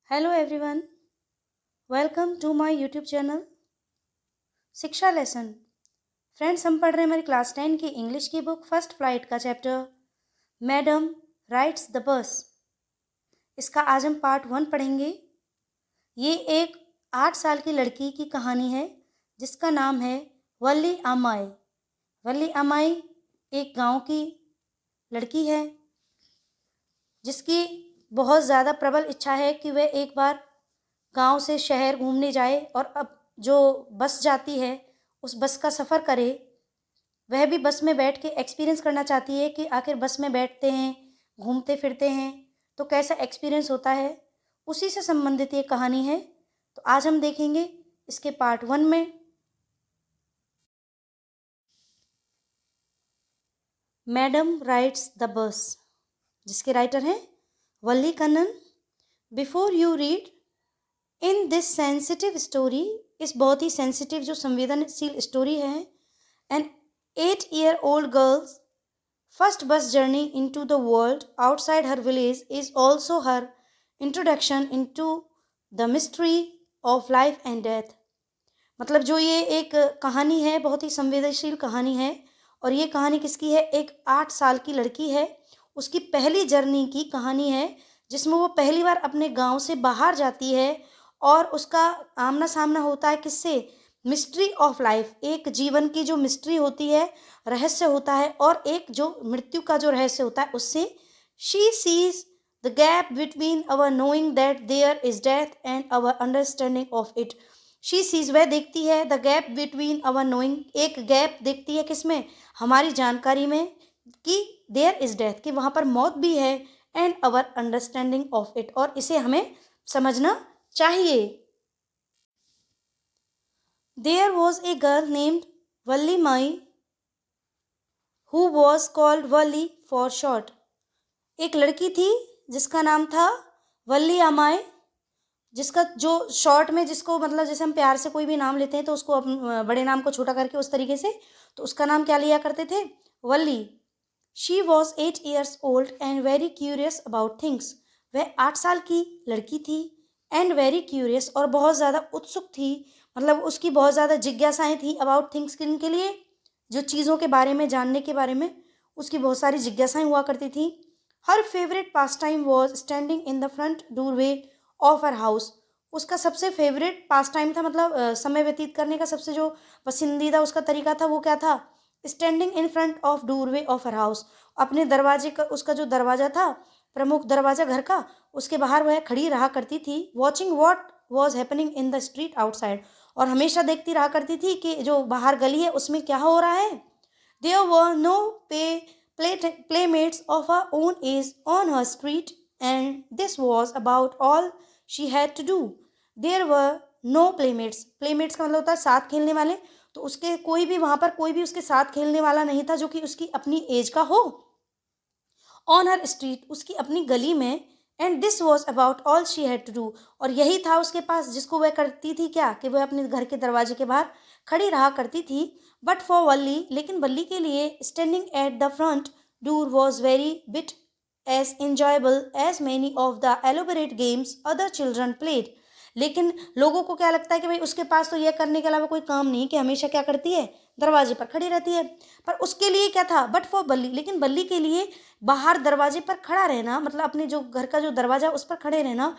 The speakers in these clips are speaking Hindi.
Hello everyone, welcome to my YouTube channel Shiksha lesson. Friends, हम पढ़ रहे हैं हमारी क्लास 10 की इंग्लिश की बुक फर्स्ट फ्लाइट का chapter madam rides the bus. इसका आज हम पार्ट 1 पढ़ेंगे। ये एक 8 साल की लड़की की कहानी है जिसका नाम है वल्ली अमाई। वल्ली अमाई एक गांव की लड़की है जिसकी बहुत ज़्यादा प्रबल इच्छा है कि वह एक बार गांव से शहर घूमने जाए और अब जो बस जाती है उस बस का सफ़र करे। वह भी बस में बैठ के एक्सपीरियंस करना चाहती है कि आखिर बस में बैठते हैं, घूमते फिरते हैं तो कैसा एक्सपीरियंस होता है। उसी से संबंधित ये कहानी है। तो आज हम देखेंगे इसके पार्ट 1 में। मैडम राइड्स द बस, जिसके राइटर हैं Valli Kannan. Before you read in this sensitive story, इस बहुत ही सेंसिटिव जो संवेदनशील स्टोरी है, an 8-year-old girl's first bus journey into the world outside her village is also her introduction into the mystery of life and death। मतलब जो ये एक कहानी है, बहुत ही संवेदनशील कहानी है। और ये कहानी किसकी है? एक 8 साल की लड़की है, उसकी पहली जर्नी की कहानी है जिसमें वो पहली बार अपने गांव से बाहर जाती है और उसका आमना सामना होता है किससे? Mystery of life. एक जीवन की जो मिस्ट्री होती है, रहस्य होता है, और एक जो मृत्यु का जो रहस्य होता है उससे। She sees the gap between our knowing that there is death and our understanding of it. She sees, वह देखती है, the gap between our knowing, एक गैप देखती है किसमें? हमारी जानकारी में, कि देयर इज डेथ, कि वहाँ पर मौत भी है, and our understanding of it, और इसे हमें समझना चाहिए। There was a girl named Valliammai who was called Valli for short. एक लड़की थी जिसका नाम था वल्ली अमाई, जिसका जो शॉर्ट में, जिसको मतलब जैसे हम प्यार से कोई भी नाम लेते हैं तो उसको बड़े नाम को छोटा करके उस तरीके से, तो उसका नाम क्या लिया करते थे? Valli. She was 8 years old and very curious about things. वह 8 साल की लड़की थी, एंड वेरी क्यूरियस, और बहुत ज़्यादा उत्सुक थी। मतलब उसकी बहुत ज़्यादा जिज्ञासाएं थी अबाउट थिंग्स, किन के लिए? जो चीज़ों के बारे में जानने के बारे में उसकी बहुत सारी जिज्ञासाएं हुआ करती थी। हर favourite pass time was standing in the front doorway of her house. उसका सबसे फेवरेट पास टाइम था, मतलब समय व्यतीत करने का सबसे जो पसंदीदा उसका तरीका था वो क्या था? Standing in front of doorway of her house. अपने दरवाजे का, उसका जो दरवाजा था, प्रमुख दरवाजा घर का, उसके बाहर वह खड़ी रहा करती थी, watching what was happening in the street outside. और हमेशा देखती रहा करती थी कि जो बाहर गली है उसमें क्या हो रहा है। There were no playmates of her own age on her street, and this was about all she had to do. There were no playmates. Playmates का मतलब होता है साथ खेलने वाले। तो उसके कोई भी वहाँ पर कोई भी उसके साथ खेलने वाला नहीं था जो कि उसकी अपनी एज का हो। ऑन हर स्ट्रीट, उसकी अपनी गली में। And this was about all she had to do, और यही था उसके पास जिसको वह करती थी क्या? कि वह अपने घर के दरवाजे के बाहर खड़ी रहा करती थी। बट फॉर वल्ली, लेकिन वल्ली के लिए standing at the front door was very bit as enjoyable as many of the elaborate games other children played. लेकिन लोगों को क्या लगता है कि भाई उसके पास तो यह करने के अलावा कोई काम नहीं, कि हमेशा क्या करती है? दरवाजे पर खड़ी रहती है। पर उसके लिए क्या था? बट फॉर बल्ली, लेकिन बल्ली के लिए बाहर दरवाजे पर खड़ा रहना, मतलब अपने जो घर का जो दरवाजा उस पर खड़े रहना,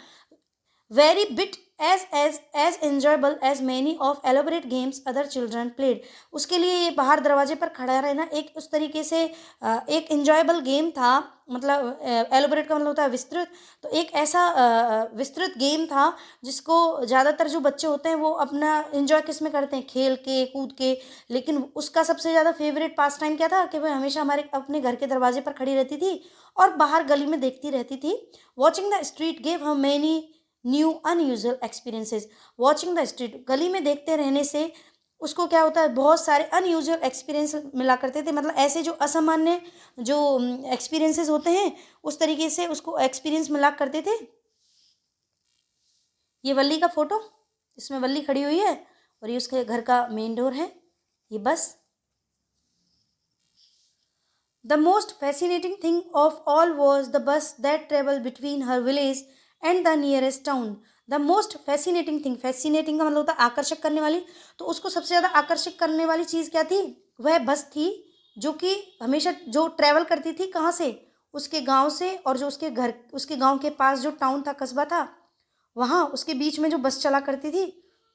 very bit as enjoyable as many of elaborate games other children played. उसके लिए ये बाहर दरवाजे पर खड़ा रहना एक उस तरीके से एक इंजॉयबल गेम था। मतलब एलोबरेट का मतलब होता है विस्तृत। तो एक ऐसा विस्तृत गेम था जिसको ज़्यादातर जो बच्चे होते हैं वो अपना इंजॉय किस में करते हैं? खेल के, कूद के। लेकिन उसका सबसे ज़्यादा फेवरेट पास टाइम क्या था? कि वह हमेशा हमारे अपने घर के दरवाजे पर खड़ी रहती थी और बाहर गली में देखती रहती थी। Watching the street gave her many new unusual experiences. Watching the street, गली में देखते रहने से उसको क्या होता है? बहुत सारे अनयूजुअल एक्सपीरियंस मिला करते थे। मतलब ऐसे जो असामान्य जो एक्सपीरियंसेस होते हैं उस तरीके से उसको एक्सपीरियंस मिला करते थे। ये वल्ली का फोटो, इसमें वल्ली खड़ी हुई है और ये उसके घर का मेन डोर है, ये बस। The most fascinating thing of all was the bus that traveled between her village and the nearest town. The most fascinating thing, fascinating का मतलब होता है आकर्षक करने वाली, तो उसको सबसे ज़्यादा आकर्षक करने वाली चीज़ क्या थी? वह बस थी जो कि हमेशा जो ट्रैवल करती थी कहाँ से? उसके गांव से, और जो उसके घर, उसके गांव के पास जो टाउन था, कस्बा था, वहाँ उसके बीच में जो बस चला करती थी,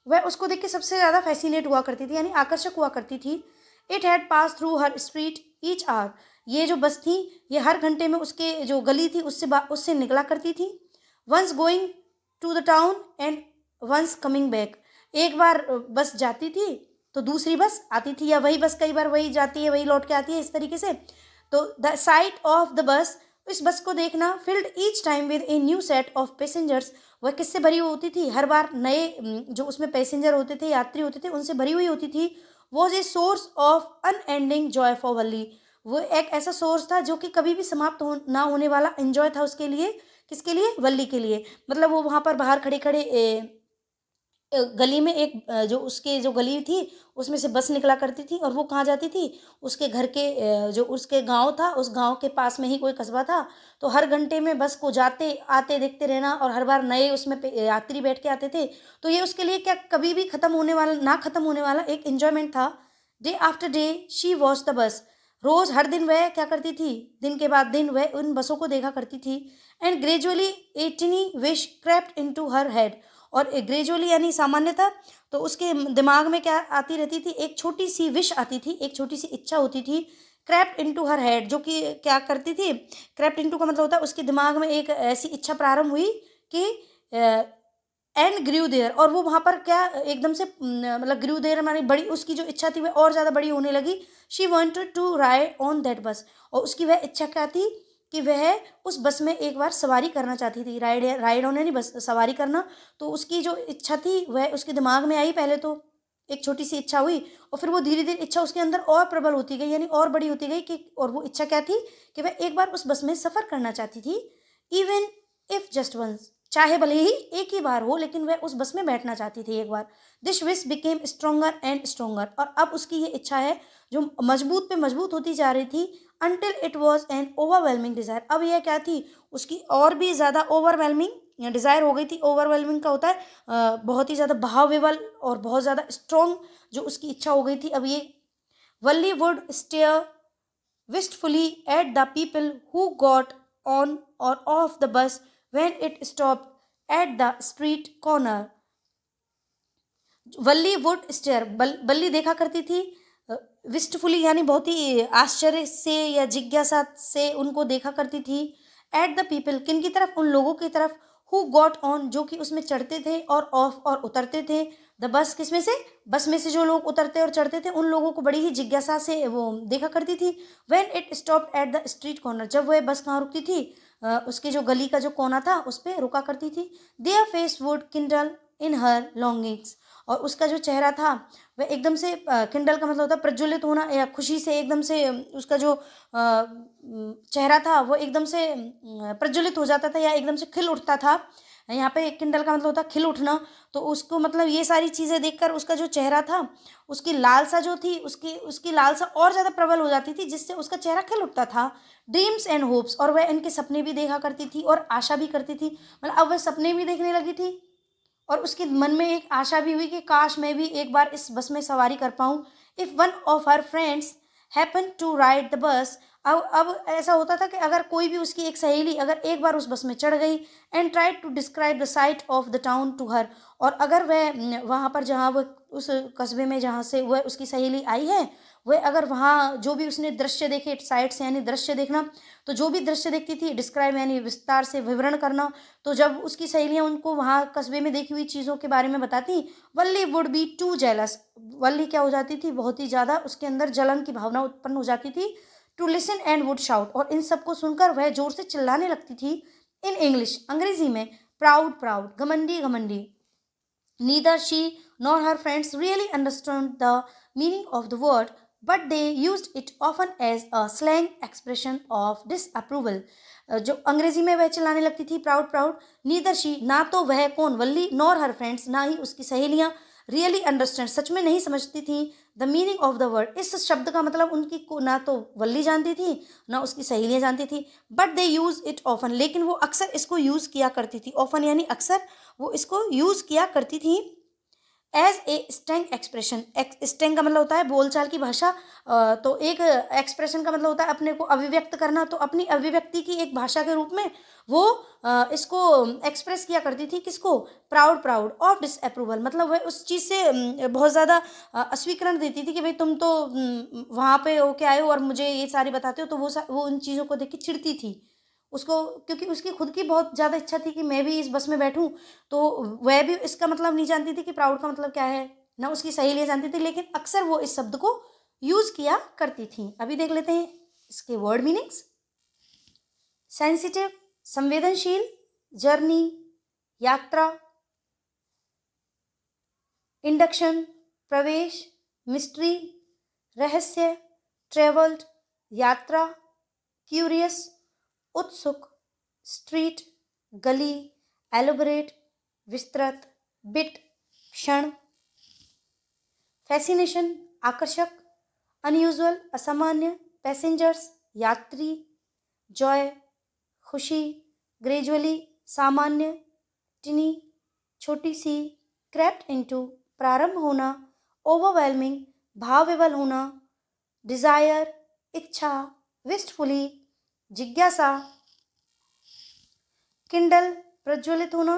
वह उसको देख के सबसे ज़्यादा फैसिनेट हुआ करती थी, यानी आकर्षक हुआ करती थी। It had pass through her street each hour. ये जो बस थी, ये हर घंटे में उसके जो गली थी उससे निकला करती थी। Once going to the town and once coming back. एक बार बस जाती थी तो दूसरी बस आती थी, या वही बस कई बार वही जाती है वही लौट के आती है, इस तरीके से। तो the sight of the bus, इस बस को देखना, field each time with a new set of passengers. वह किससे भरी हुई होती थी? हर बार नए जो उसमें पैसेंजर होते थे, यात्री होते थे, उनसे भरी हुई होती थी। Was a source of unending joy for Valli. वो एक ऐसा सोर्स था जो कि कभी भी समाप्त ना होने वाला एंजॉय था उसके लिए। किसके लिए? वल्ली के लिए। मतलब वो वहाँ पर बाहर खड़े खड़े गली में एक जो उसके जो गली थी उसमें से बस निकला करती थी, और वो कहाँ जाती थी? उसके घर के जो उसके गांव था, उस गांव के पास में ही कोई कस्बा था। तो हर घंटे में बस को जाते आते देखते रहना, और हर बार नए उसमें यात्री बैठ के आते थे। तो ये उसके लिए क्या कभी भी खत्म होने वाला, ना खत्म होने वाला एक एंजॉयमेंट था। Day after day she watch the bus. रोज हर दिन वह क्या करती थी? दिन के बाद दिन वह उन बसों को देखा करती थी। And gradually A टिनी wish crept into her head. और ग्रेजुअली यानी सामान्यतः, तो उसके दिमाग में क्या आती रहती थी? एक छोटी सी विश आती थी, एक छोटी सी इच्छा होती थी। क्रैप्ट इनटू हर हेड, जो कि क्या करती थी? क्रैप्ट इनटू का मतलब होता है उसके दिमाग में एक ऐसी इच्छा प्रारंभ हुई कि एंड ग्रू देयर, और वो वहाँ पर क्या एकदम से मतलब ग्रू देयर मानी बड़ी, उसकी जो इच्छा थी वह और ज़्यादा बड़ी होने लगी। She wanted to ride on that bus. और उसकी वह इच्छा क्या थी? कि वह उस बस में एक बार सवारी करना चाहती थी। राइड राइड ऑन यानी बस सवारी करना। तो उसकी जो इच्छा थी वह उसके दिमाग में आई। पहले तो एक छोटी सी इच्छा हुई, और फिर वो धीरे धीरे इच्छा उसके अंदर और प्रबल होती गई, यानी और बड़ी होती गई कि, और वो इच्छा क्या थी? कि वह एक बार उस बस में सफ़र करना चाहती थी। इवन इफ जस्ट वंस, चाहे भले ही एक ही बार हो, लेकिन वह उस बस में बैठना चाहती थी एक बार। This wish became stronger and stronger, और अब उसकी ये इच्छा है जो मजबूत पे मजबूत होती जा रही थी। Until it was an overwhelming desire. अब यह क्या थी? उसकी और भी ज़्यादा ओवरवेलमिंग डिज़ायर हो गई थी। ओवरवेलमिंग का होता है बहुत ही ज़्यादा भाव विवल और बहुत ज़्यादा स्ट्रॉन्ग जो उसकी इच्छा हो गई थी। अब ये Valli would stare wistfully at the people who got on or off the bus when it stopped at the street corner. Valli would stare, Valli देखा करती थी विस्टफुली यानी बहुत ही आश्चर्य से या जिज्ञासा से उनको देखा करती थी। एट द पीपल, किन की तरफ? उन लोगों की तरफ। हु गॉट ऑन, जो कि उसमें चढ़ते थे, और ऑफ, और उतरते थे। द बस, किसमें से? बस में से जो लोग उतरते और चढ़ते थे उन लोगों को बड़ी ही जिज्ञासा से वो देखा करती थी। When it stopped at the street corner, जब वह बस कहाँ रुकती थी? उसके जो गली का जो कोना था उस पर रुका करती थी। Their face would Kindle in her longings, और उसका जो चेहरा था वह एकदम से किंडल का मतलब होता है प्रज्वलित होना, या खुशी से एकदम से उसका जो चेहरा था वो एकदम से प्रज्वलित हो जाता था, या एकदम से खिल उठता था। यहाँ पे किंडल का मतलब होता है खिल उठना। तो उसको मतलब ये सारी चीज़ें देखकर उसका जो चेहरा था, उसकी लालसा जो थी, उसकी उसकी लालसा और ज़्यादा प्रबल हो जाती थी, जिससे उसका चेहरा खिल उठता था। ड्रीम्स एंड होप्स, और वह इनके सपने भी देखा करती थी और आशा भी करती थी। मतलब अब वह सपने भी देखने लगी थी, और उसके मन में एक आशा भी हुई कि काश मैं भी एक बार इस बस में सवारी कर पाऊँ। If one of her friends happen to ride the bus, अब ऐसा होता था कि अगर कोई भी उसकी एक सहेली अगर एक बार उस बस में चढ़ गई, and tried to describe the sight of the town to her, और अगर वह वहाँ पर जहाँ वह उस कस्बे में जहाँ से वह उसकी सहेली आई है, वह अगर वहाँ जो भी उसने दृश्य देखे, साइट से यानी दृश्य देखना, तो जो भी दृश्य देखती थी, डिस्क्राइब यानी विस्तार से विवरण करना। तो जब उसकी सहेलियां उनको वहाँ कस्बे में देखी हुई चीज़ों के बारे में बताती, वल्ली वुड बी टू जेलस, वल्ली क्या हो जाती थी? बहुत ही ज़्यादा उसके अंदर जलन की भावना उत्पन्न हो जाती थी। To listen and would shout, और इन सबको सुनकर वह जोर से चिल्लाने लगती थी। इन इंग्लिश, अंग्रेजी में। प्राउड प्राउड, घमंडी घमंडी। Neither she nor her friends really understood the meaning of the word, but they used it often as a slang expression of disapproval. जो अंग्रेजी में वह चिल्लाने लगती थी प्राउड प्राउड। नीदर शी, ना तो वह कौन? वल्ली, नॉर हर फ्रेंड्स, ना ही उसकी सहेलियां, रियली अंडरस्टैंड, सच में नहीं समझती थी the meaning of the word, इस शब्द का मतलब उनकी को ना तो वल्ली जानती थी ना उसकी सहेलियाँ जानती थी, but they use it often, लेकिन वो अक्सर इसको यूज़ किया करती थी, ऑफन यानी अक्सर वो इसको यूज़ किया करती थी एज ए स्टैंग एक्सप्रेशन। स्टैंग का मतलब होता है बोलचाल की भाषा, तो एक एक्सप्रेशन का मतलब होता है अपने को अभिव्यक्त करना, तो अपनी अभिव्यक्ति की एक भाषा के रूप में वो इसको एक्सप्रेस किया करती थी, किसको, प्राउड प्राउड ऑफ डिसअप्रूवल, मतलब वह उस चीज़ से बहुत ज़्यादा अस्वीकरण देती थी कि भाई तुम तो वहाँ पे होके आए हो और मुझे ये सारी बताते हो, तो वो उन चीज़ों को देख के चिढ़ती थी उसको, क्योंकि उसकी खुद की बहुत ज़्यादा इच्छा थी कि मैं भी इस बस में बैठूं, तो वह भी इसका मतलब नहीं जानती थी कि प्राउड का मतलब क्या है, ना उसकी सहेलियाँ जानती थी, लेकिन अक्सर वो इस शब्द को यूज़ किया करती थी। अभी देख लेते हैं इसके वर्ड मीनिंग्स। सेंसिटिव संवेदनशील, जर्नी यात्रा, इंडक्शन प्रवेश, मिस्ट्री रहस्य, ट्रेवल्ड यात्रा, क्यूरियस उत्सुक, स्ट्रीट गली, एलोबरेट विस्तृत, बिट क्षण, फैसिनेशन आकर्षक, अनयूजुअल असामान्य, पैसेंजर्स यात्री, जॉय खुशी, ग्रेजुअली सामान्य, टिनी छोटी सी, क्रैप्ट इनटू प्रारंभ होना, ओवरवेलमिंग भाव विवल होना, डिजायर इच्छा, विस्टफुली जिज्ञासा, किंडल प्रज्वलित होना,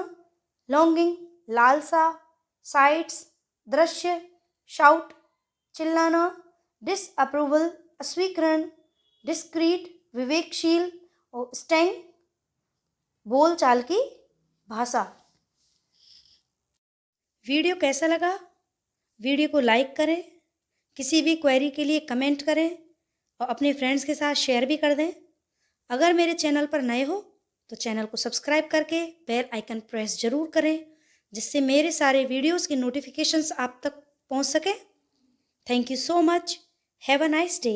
लॉन्गिंग लालसा, साइट्स दृश्य, शाउट चिल्लाना, डिसअप्रूवल अस्वीकरण, डिस्क्रीट विवेकशील और स्टैंग बोलचाल की भाषा। वीडियो कैसा लगा? वीडियो को लाइक करें, किसी भी क्वेरी के लिए कमेंट करें और अपने फ्रेंड्स के साथ शेयर भी कर दें। अगर मेरे चैनल पर नए हो तो चैनल को सब्सक्राइब करके बेल आइकन प्रेस जरूर करें, जिससे मेरे सारे वीडियोस की नोटिफिकेशंस आप तक पहुंच सके। Thank you so much. Have a nice day.